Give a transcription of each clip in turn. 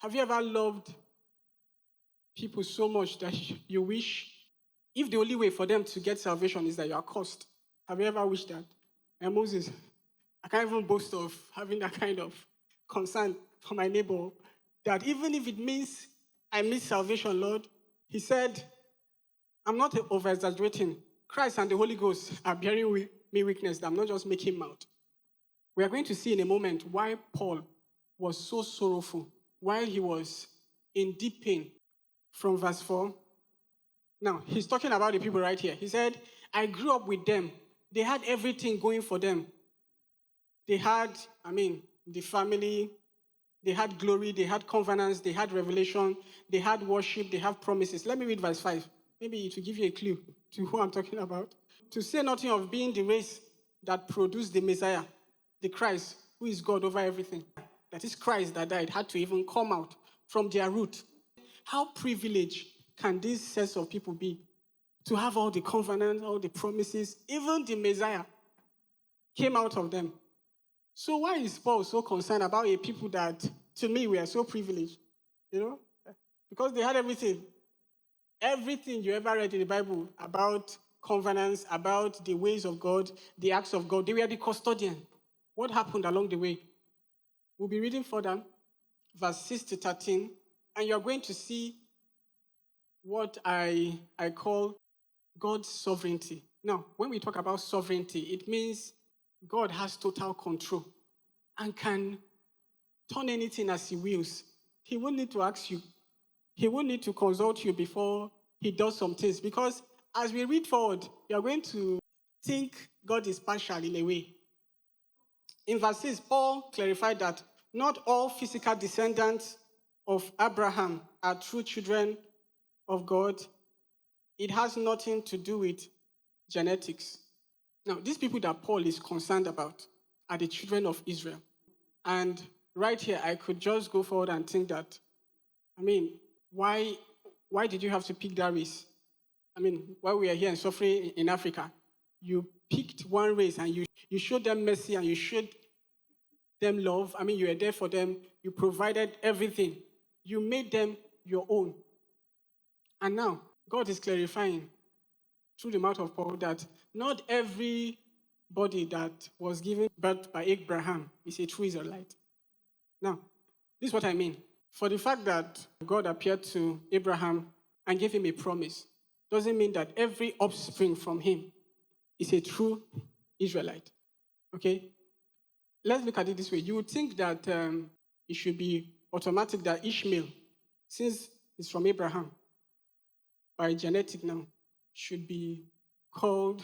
Have you ever loved people so much that you wish, if the only way for them to get salvation is that you are cursed? Have you ever wished that? And Moses, I can't even boast of having that kind of concern for my neighbor, that even if it means I miss salvation, Lord, he said, I'm not over-exaggerating. Christ and the Holy Ghost are bearing me witness that I'm not just making mouth. We are going to see in a moment why Paul was so sorrowful while he was in deep pain from verse 4. Now, he's talking about the people right here. He said, I grew up with them. They had everything going for them. They had, the family, they had glory, they had covenants, they had revelation, they had worship, they have promises. Let me read verse 5. Maybe it will give you a clue to who I'm talking about. To say nothing of being the race that produced the Messiah, the Christ, who is God over everything. That is Christ that died, had to even come out from their root. How privileged can these sets of people be to have all the covenants, all the promises, even the Messiah came out of them? So why is Paul so concerned about a people that, to me, we are so privileged? Because they had everything. Everything you ever read in the Bible about covenants, about the ways of God, the acts of God, they were the custodian. What happened along the way? We'll be reading further, verse 6 to 13, and you're going to see what I call God's sovereignty. Now, when we talk about sovereignty, it means God has total control and can turn anything as he wills. He won't need to ask you. He won't need to consult you before he does some things. Because as we read forward, you're going to think God is partial in a way. In verse 6, Paul clarified that not all physical descendants of Abraham are true children of God. It has nothing to do with genetics. Now, these people that Paul is concerned about are the children of Israel. And right here, I could just go forward and think that, why did you have to pick that race? While we are here and suffering in Africa, you picked one race and you showed them mercy and you showed them love. You were there for them. You provided everything. You made them your own. And now, God is clarifying through the mouth of Paul that not everybody that was given birth by Abraham is a true Israelite. Now, this is what I mean. For the fact that God appeared to Abraham and gave him a promise doesn't mean that every offspring from him is a true Israelite. Okay? Let's look at it this way. You would think that it should be automatic that Ishmael, since it's from Abraham, by genetic now, should be called,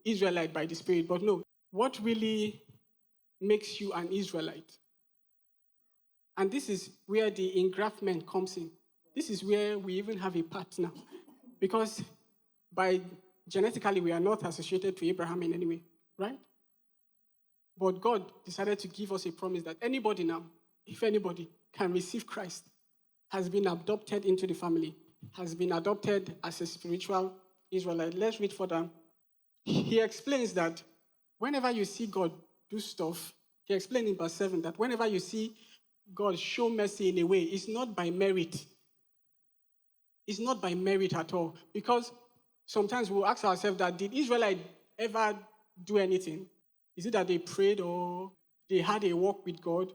Israelite by the Spirit. But no, what really makes you an Israelite? And this is where the engraftment comes in. This is where we even have a part now. Because genetically, we are not associated to Abraham in any way, right? But God decided to give us a promise that anybody now, if anybody, can receive Christ, has been adopted into the family, has been adopted as a spiritual Israelite. Let's read further. He explains that whenever you see God do stuff, he explained in verse 7 that whenever you see God show mercy in a way, it's not by merit. It's not by merit at all. Because sometimes we'll ask ourselves that, did Israelites ever do anything? Is it that they prayed or they had a walk with God?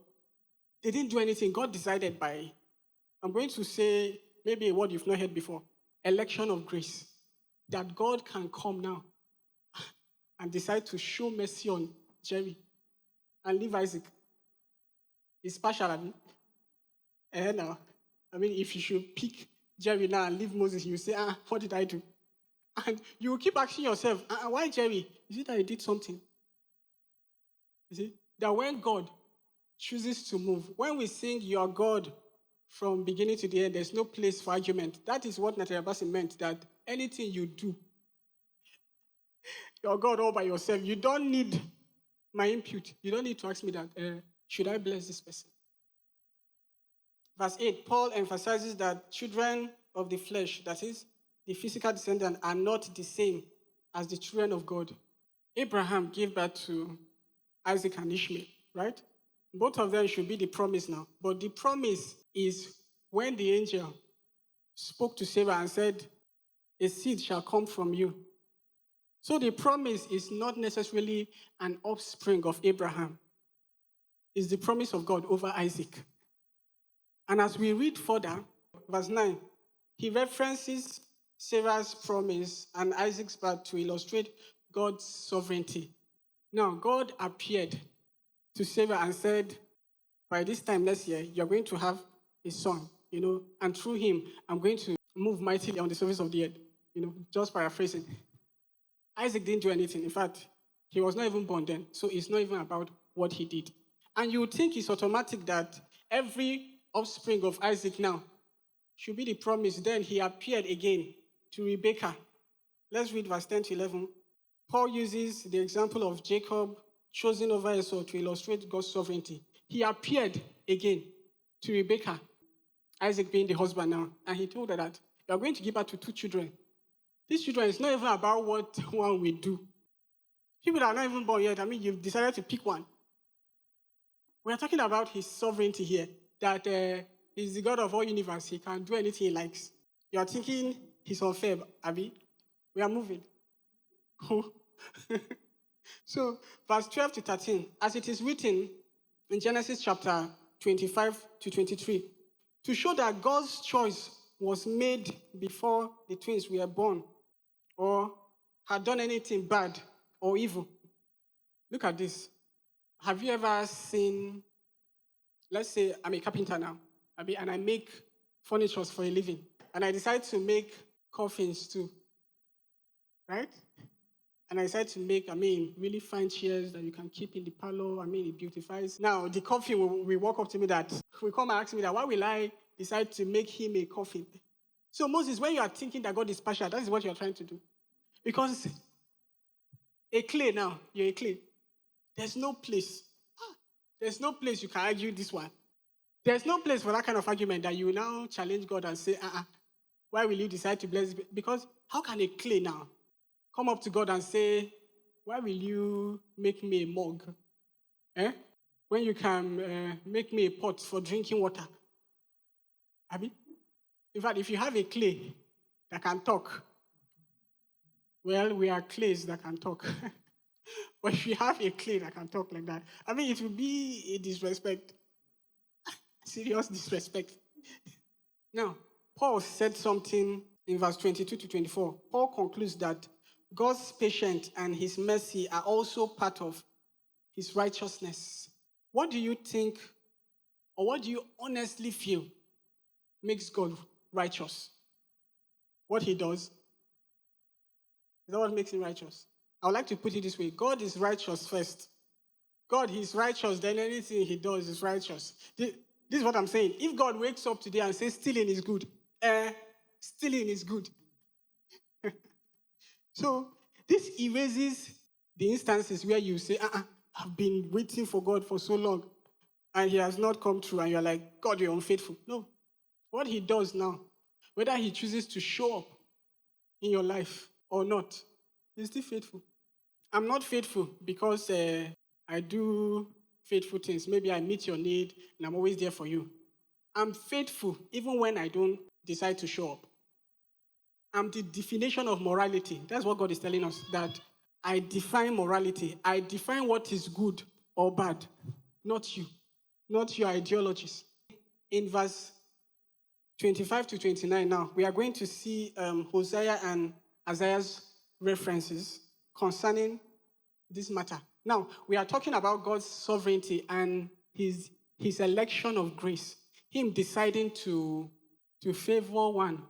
They didn't do anything. God decided by, I'm going to say maybe a word you've not heard before, election of grace. That God can come now and decide to show mercy on Jerry and leave Isaac. It's partial. Now, if you should pick Jerry now and leave Moses, you say, what did I do? And you will keep asking yourself, why Jerry? Is it that he did something? You see, that when God chooses to move, when we sing your God from beginning to the end, there's no place for argument. That is what Nathan Abbasi meant, that anything you do, your God all by yourself, you don't need my input. You don't need to ask me that, should I bless this person? Verse 8, Paul emphasizes that children of the flesh, that is, the physical descendants, are not the same as the children of God. Abraham gave birth to Isaac and Ishmael, right? Both of them should be the promise now. But the promise is when the angel spoke to Sarah and said, a seed shall come from you. So the promise is not necessarily an offspring of Abraham. It's the promise of God over Isaac. And as we read further, verse 9, he references Sarah's promise and Isaac's birth to illustrate God's sovereignty. Now, God appeared to Sarah and said, by this time next year, you're going to have a son, and through him, I'm going to move mightily on the surface of the earth, just paraphrasing. Isaac didn't do anything. In fact, he was not even born then, so it's not even about what he did. And you would think it's automatic that every offspring of Isaac now should be the promise. Then he appeared again to Rebekah. Let's read verse 10 to 11. Paul uses the example of Jacob chosen over Esau to illustrate God's sovereignty. He appeared again to Rebekah, Isaac being the husband now, and he told her that you are going to give birth to 2 children. These children, it's not even about what one will do. People that are not even born yet, you've decided to pick one. We are talking about his sovereignty here, that he's the God of all universe. He can do anything he likes. You are thinking he's unfair, Abby. We are moving. So, verse 12 to 13, as it is written in Genesis chapter 25 to 23, to show that God's choice was made before the twins were born or had done anything bad or evil. Look at this. Have you ever seen, let's say I'm a carpenter now, and I make furniture for a living, and I decide to make coffins too, right? And I decided to make, really fine chairs that you can keep in the parlor. It beautifies. Now, the coffin will walk up to me will come and ask me that, why will I decide to make him a coffin? So, Moses, when you are thinking that God is partial, that is what you are trying to do. Because a clay now, you're a clay. There's no place. There's no place you can argue this one. There's no place for that kind of argument that you now challenge God and say, why will you decide to bless? Because how can a clay now come up to God and say, why will you make me a mug? When you can make me a pot for drinking water? In fact, if you have a clay that can talk, well, we are clays that can talk. But if you have a clay that can talk like that, it will be a disrespect. Serious disrespect. Now, Paul said something in verse 22 to 24. Paul concludes that God's patience and his mercy are also part of his righteousness. What do you think, or what do you honestly feel makes God righteous? What he does? Is that what makes him righteous? I would like to put it this way. God is righteous first. God is righteous, then anything he does is righteous. This is what I'm saying. If God wakes up today and says stealing is good, stealing is good. So this erases the instances where you say, I've been waiting for God for so long, and he has not come true, and you're like, God, you're unfaithful. No. What he does now, whether he chooses to show up in your life or not, he's still faithful. I'm not faithful because I do faithful things. Maybe I meet your need and I'm always there for you. I'm faithful even when I don't decide to show up. I'm the definition of morality. That's what God is telling us, that I define morality. I define what is good or bad, not you, not your ideologies. In verse 25 to 29 now, we are going to see Hosea and Isaiah's references concerning this matter. Now, we are talking about God's sovereignty and his election of grace, him deciding to favor one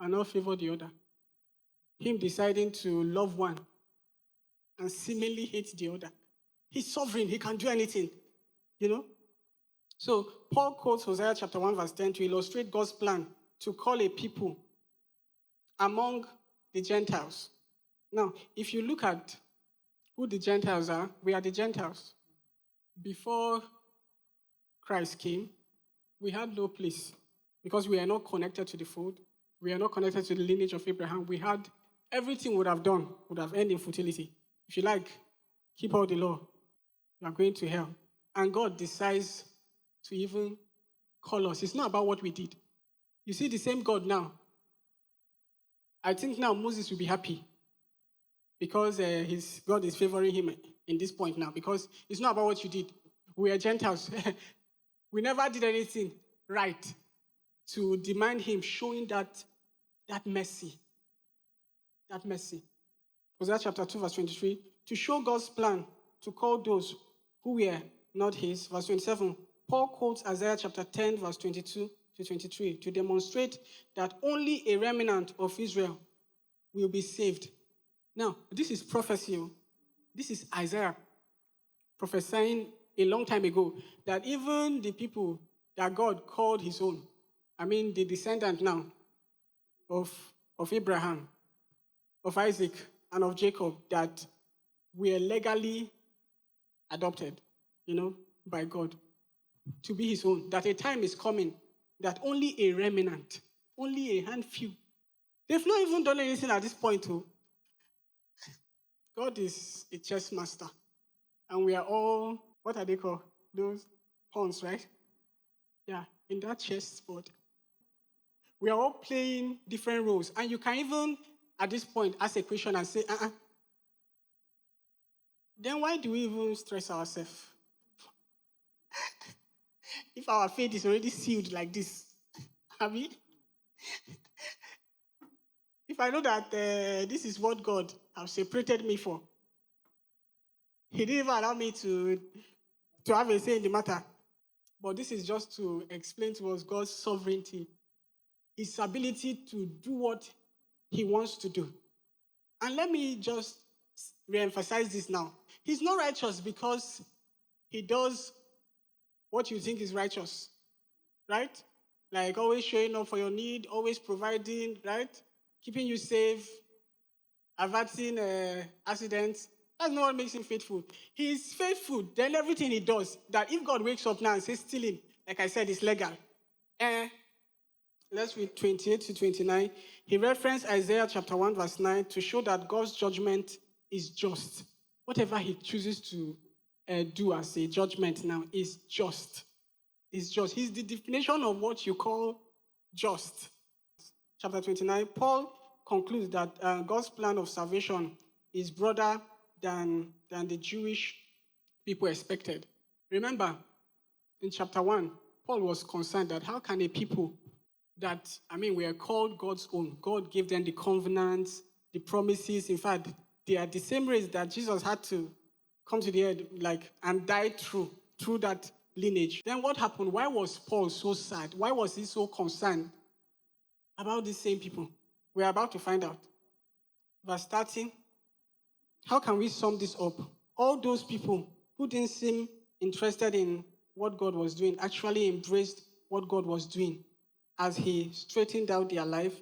and not favor the other, him deciding to love one and seemingly hate the other. He's sovereign. He can do anything, So Paul quotes Hosea chapter 1 verse 10 to illustrate God's plan to call a people among the Gentiles. Now, if you look at who the Gentiles are, we are the Gentiles. Before Christ came, we had no place because we are not connected to the fold. We are not connected to the lineage of Abraham. We had everything we would have done would have ended in futility. If you like, keep all the law. You are going to hell. And God decides to even call us. It's not about what we did. You see the same God now. I think now Moses will be happy because his God is favoring him in this point now, because it's not about what you did. We are Gentiles. We never did anything right to demand him showing that mercy. That mercy. Hosea chapter 2, verse 23. To show God's plan to call those who were not his. Verse 27. Paul quotes Isaiah chapter 10, verse 22 to 23 to demonstrate that only a remnant of Israel will be saved. Now, this is prophecy. This is Isaiah prophesying a long time ago that even the people that God called his own, I mean the descendant now of Abraham, of Isaac, and of Jacob, that were legally adopted, by God to be his own, that a time is coming that only a remnant, only a handful. They've not even done anything at this point. God is a chess master. And we are all, what are they called? Those pawns, right? Yeah, in that chessboard. We are all playing different roles. And you can even, at this point, ask a question and say, then why do we even stress ourselves? If our fate is already sealed like this, Abi, if I know that this is what God has separated me for, he didn't even allow me to have a say in the matter. But this is just to explain to us God's sovereignty, his ability to do what he wants to do. And let me just reemphasize this now. He's not righteous because he does what you think is righteous, right? Like always showing up for your need, always providing, right? Keeping you safe, averting accidents. That's not what makes him faithful. He's faithful, then everything he does, that if God wakes up now and says stealing, like I said, is legal. Let's read 28 to 29. He referenced Isaiah chapter 1, verse 9 to show that God's judgment is just. Whatever he chooses to do as a judgment now is just. Is just. He's the definition of what you call just. Chapter 29, Paul concludes that God's plan of salvation is broader than the Jewish people expected. Remember, in chapter 1, Paul was concerned that how can a people that, we are called God's own. God gave them the covenants, the promises. In fact, they are the same race that Jesus had to come to the earth, and die through that lineage. Then what happened? Why was Paul so sad? Why was he so concerned about these same people? We're about to find out. Verse 13. How can we sum this up? All those people who didn't seem interested in what God was doing actually embraced what God was doing as he straightened out their life.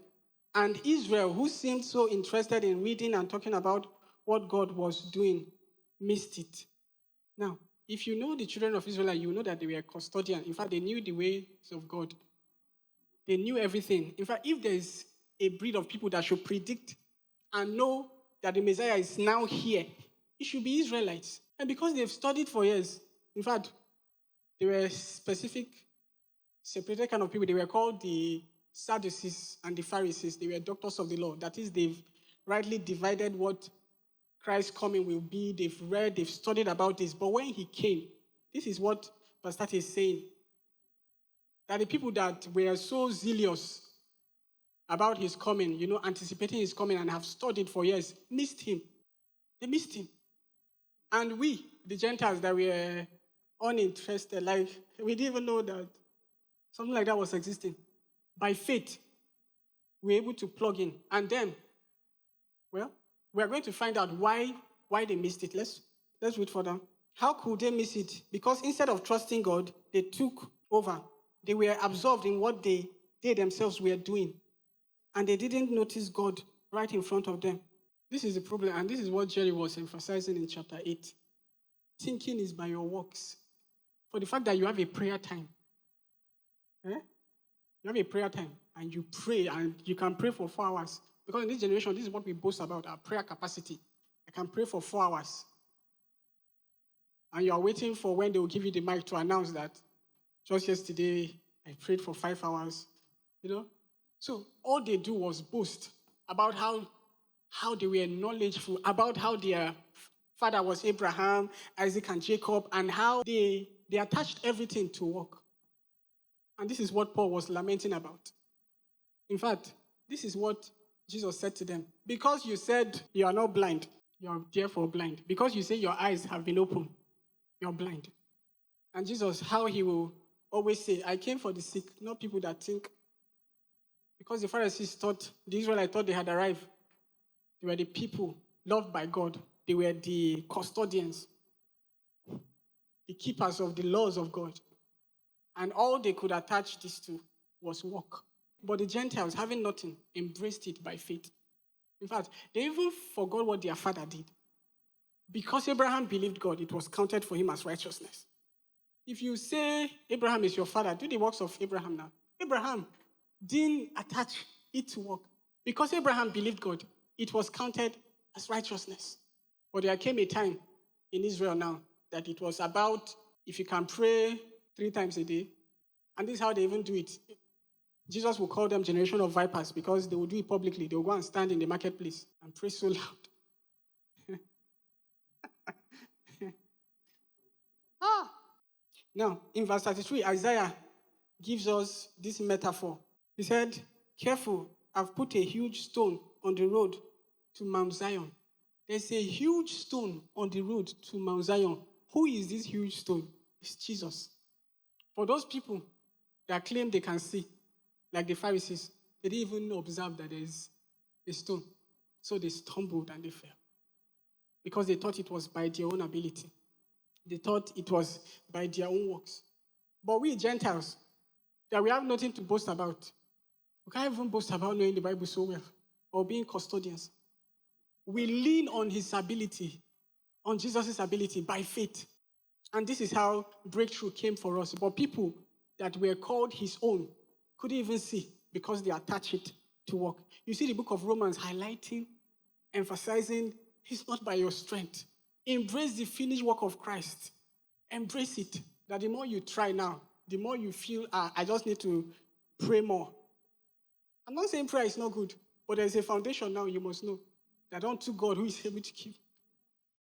And Israel, who seemed so interested in reading and talking about what God was doing, missed it. Now, if you know the children of Israel, you know that they were custodian. In fact, they knew the ways of God. They knew everything. In fact, if there's a breed of people that should predict and know that the Messiah is now here, it should be Israelites. And because they've studied for years, in fact, they were specific, separated kind of people. They were called the Sadducees and the Pharisees. They were doctors of the law. That is, they've rightly divided what Christ's coming will be. They've read, they've studied about this. But when he came, this is what Pastor 30 is saying, that the people that were so zealous about his coming, anticipating his coming and have studied for years, missed him. They missed him. And we, the Gentiles that were uninterested, we didn't even know that something like that was existing. By faith, we were able to plug in. And then, we are going to find out why they missed it. Let's read further. How could they miss it? Because instead of trusting God, they took over. They were absorbed in what they themselves were doing. And they didn't notice God right in front of them. This is the problem, and this is what Jerry was emphasizing in chapter 8. Thinking is by your works. For the fact that you have a prayer time. You have a prayer time, and you pray, and you can pray for 4 hours. Because in this generation, this is what we boast about, our prayer capacity. I can pray for 4 hours. and you are waiting for when they will give you the mic to announce that just yesterday I prayed for 5 hours, you know. So all they do was boast about how they were knowledgeable, about how their father was Abraham, Isaac, and Jacob, and how they attached everything to work. And this is what Paul was lamenting about. In fact, this is what Jesus said to them. Because you said you are not blind, you are therefore blind. Because you say your eyes have been opened, you're blind. And Jesus, how he will always say, I came for the sick, not people that think. Because the Pharisees thought, the Israelites thought they had arrived. They were the people loved by God. They were the custodians, the keepers of the laws of God. And all they could attach this to was work. But the Gentiles, having nothing, embraced it by faith. In fact, they even forgot what their father did. Because Abraham believed God, it was counted for him as righteousness. If you say Abraham is your father, do the works of Abraham now. Abraham didn't attach it to work. Because Abraham believed God, it was counted as righteousness. But there came a time in Israel now that it was about if you can pray 3 times a day, and this is how they even do it. Jesus will call them generation of vipers because they will do it publicly. They will go and stand in the marketplace and pray so loud. Now, in verse 33, Isaiah gives us this metaphor. He said, careful, I've put a huge stone on the road to Mount Zion. There's a huge stone on the road to Mount Zion. Who is this huge stone? It's Jesus. For those people that claim they can see, like the Pharisees, they didn't even observe that there is a stone. So they stumbled and they fell. Because they thought it was by their own ability. They thought it was by their own works. But we Gentiles, that we have nothing to boast about. We can't even boast about knowing the Bible so well or being custodians. We lean on his ability, on Jesus' ability by faith. And this is how breakthrough came for us. But people that were called his own couldn't even see because they attach it to work. You see the book of Romans highlighting, emphasizing, it's not by your strength. Embrace the finished work of Christ. Embrace it. That the more you try now, the more you feel, I just need to pray more. I'm not saying prayer is not good, but there's a foundation now you must know that unto God who is able to keep